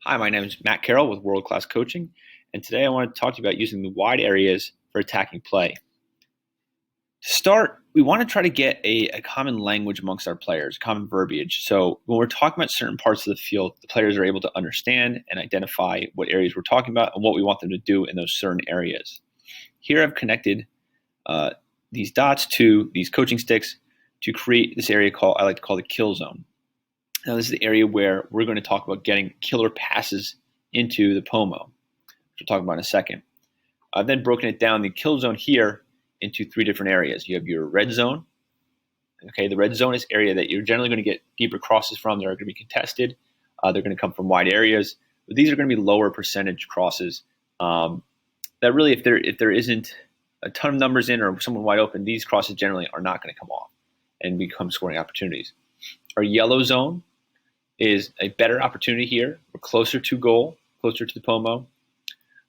Hi, my name is Matt Carroll with World Class Coaching, and today I want to talk to you about using the wide areas for attacking play. To start, we want to try to get a common language amongst our players, common verbiage. So when we're talking about certain parts of the field, the players are able to understand and identify what areas we're talking about and what we want them to do in those certain areas. Here I've connected these dots to these coaching sticks to create this area I like to call the kill zone. Now, this is the area where we're going to talk about getting killer passes into the POMO, which we'll talk about in a second. I've then broken it down, the kill zone here, into three different areas. You have your red zone. Okay, the red zone is area that you're generally going to get deeper crosses from. They're going to be contested. They're going to come from wide areas. But these are going to be lower percentage crosses. That really, if there isn't a ton of numbers in or someone wide open, these crosses generally are not going to come off and become scoring opportunities. Our yellow zone is a better opportunity here. We're closer to goal, closer to the POMO,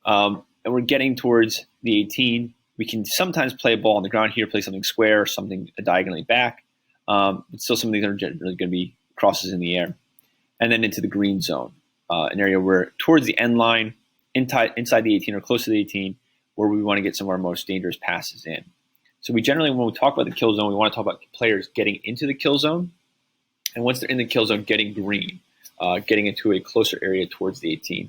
and we're getting towards the 18. We can sometimes play a ball on the ground here, play something square or something diagonally back. But still, some of these are generally going to be crosses in the air. And then into the green zone, an area where towards the end line, inside the 18 or close to the 18, where we want to get some of our most dangerous passes in. So we generally, when we talk about the kill zone, we want to talk about players getting into the kill zone. And once they're in the kill zone, getting green, getting into a closer area towards the 18.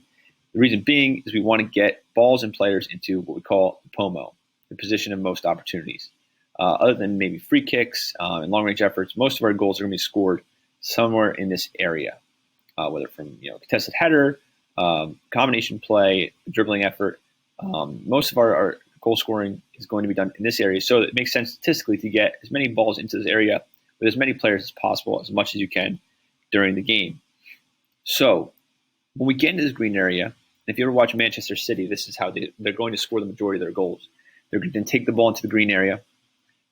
The reason being is we want to get balls and players into what we call the POMO, the position of most opportunities. Other than maybe free kicks and long-range efforts, most of our goals are going to be scored somewhere in this area, whether from contested header, combination play, dribbling effort. Most of our goal scoring is going to be done in this area, so it makes sense statistically to get as many balls into this area with as many players as possible, as much as you can during the game. So when we get into this green area, if you ever watch Manchester City, this is how they're going to score the majority of their goals. They're going to take the ball into the green area,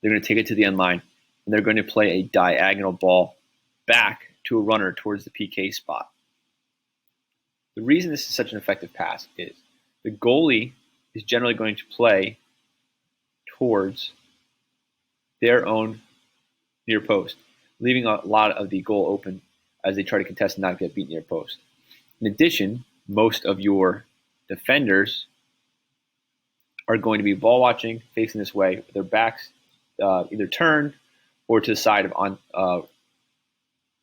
they're going to take it to the end line, and they're going to play a diagonal ball back to a runner towards the PK spot. The reason this is such an effective pass is the goalie is generally going to play towards their own near post, leaving a lot of the goal open as they try to contest and not get beat near post. In addition, most of your defenders are going to be ball watching, facing this way, with their backs either turned or to the side of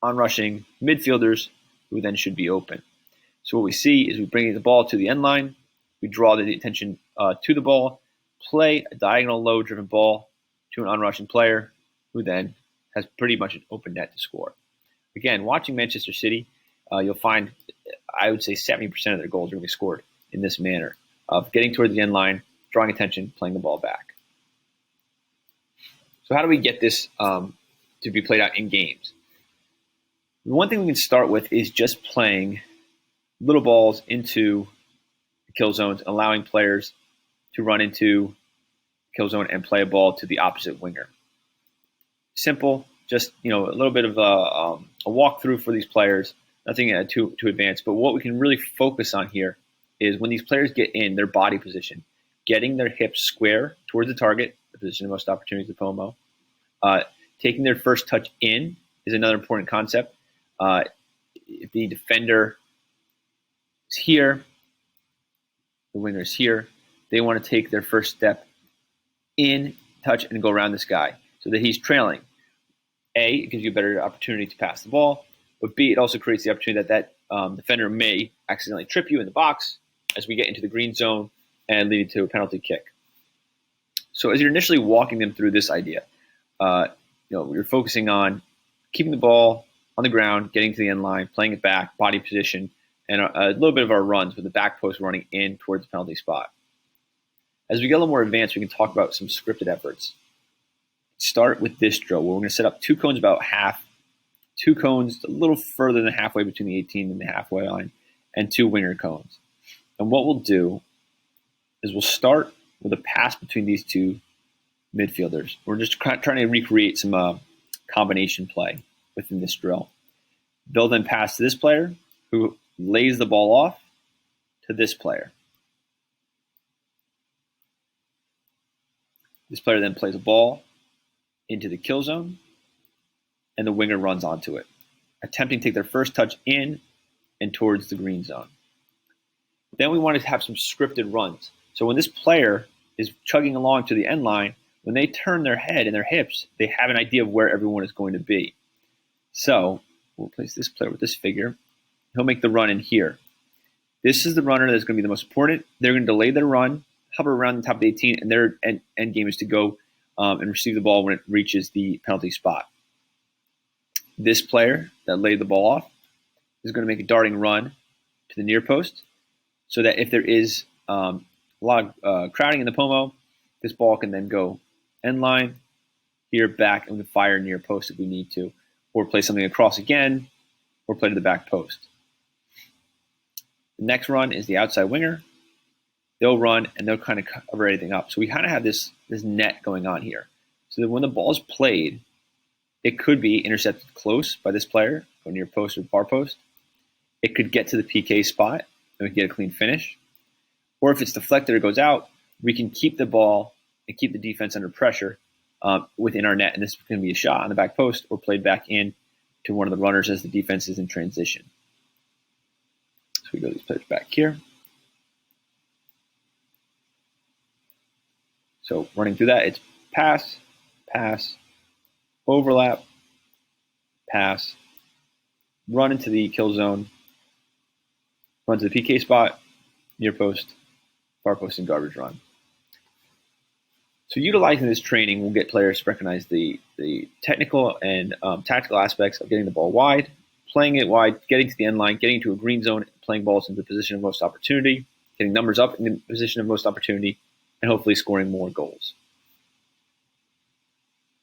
on-rushing midfielders who then should be open. So what we see is we bring the ball to the end line, we draw the attention to the ball, play a diagonal low-driven ball to an on-rushing player who then has pretty much an open net to score. Again, watching Manchester City, you'll find, I would say 70% of their goals are going to be scored in this manner of getting towards the end line, drawing attention, playing the ball back. So how do we get this to be played out in games? The one thing we can start with is just playing little balls into the kill zones, allowing players to run into kill zone and play a ball to the opposite winger. Simple, just a little bit of a walkthrough for these players. Nothing too advanced, but what we can really focus on here is when these players get in their body position, getting their hips square towards the target, the position of most opportunities, the POMO. Taking their first touch in is another important concept. If the defender is here, the winger is here, they want to take their first step in, touch, and go around this guy so that he's trailing. A, it gives you a better opportunity to pass the ball, but B, it also creates the opportunity that defender may accidentally trip you in the box as we get into the green zone and leading to a penalty kick. So as you're initially walking them through this idea, you're focusing on keeping the ball on the ground, getting to the end line, playing it back, body position, and a little bit of our runs with the back post running in towards the penalty spot. As we get a little more advanced, we can talk about some scripted efforts. Start with this drill where we're going to set up two cones about half, two cones a little further than halfway between the 18 and the halfway line, and two winger cones. And what we'll do is we'll start with a pass between these two midfielders. We're just trying to recreate some combination play within this drill. They'll then pass to this player who lays the ball off to this player. This player then plays a ball into the kill zone, and the winger runs onto it, attempting to take their first touch in and towards the green zone. then we want to have some scripted runs. So when this player is chugging along to the end line, when they turn their head and their hips, they have an idea of where everyone is going to be. So we'll place this player with this figure. He'll make the run in here. This is the runner that's going to be the most important. They're going to delay their run, hover around the top of the 18, and their end game is to go and receive the ball when it reaches the penalty spot. This player that laid the ball off is going to make a darting run to the near post, so that if there is a lot of crowding in the pomo, this ball can then go end line, here, back, and we can fire near post if we need to, or play something across again, or play to the back post. The next run is the outside winger. They'll run, and they'll kind of cover everything up. So we kind of have this net going on here. So that when the ball is played, it could be intercepted close by this player, go near post or far post. It could get to the PK spot, and we can get a clean finish. Or if it's deflected or goes out, we can keep the ball and keep the defense under pressure within our net. And this is going to be a shot on the back post or played back in to one of the runners as the defense is in transition. So we go to these players back here. So running through that, it's pass, pass, overlap, pass, run into the kill zone, run to the PK spot, near post, far post, and garbage run. So utilizing this training will get players to recognize the technical and tactical aspects of getting the ball wide, playing it wide, getting to the end line, getting to a green zone, playing balls into the position of most opportunity, getting numbers up in the position of most opportunity, and hopefully scoring more goals.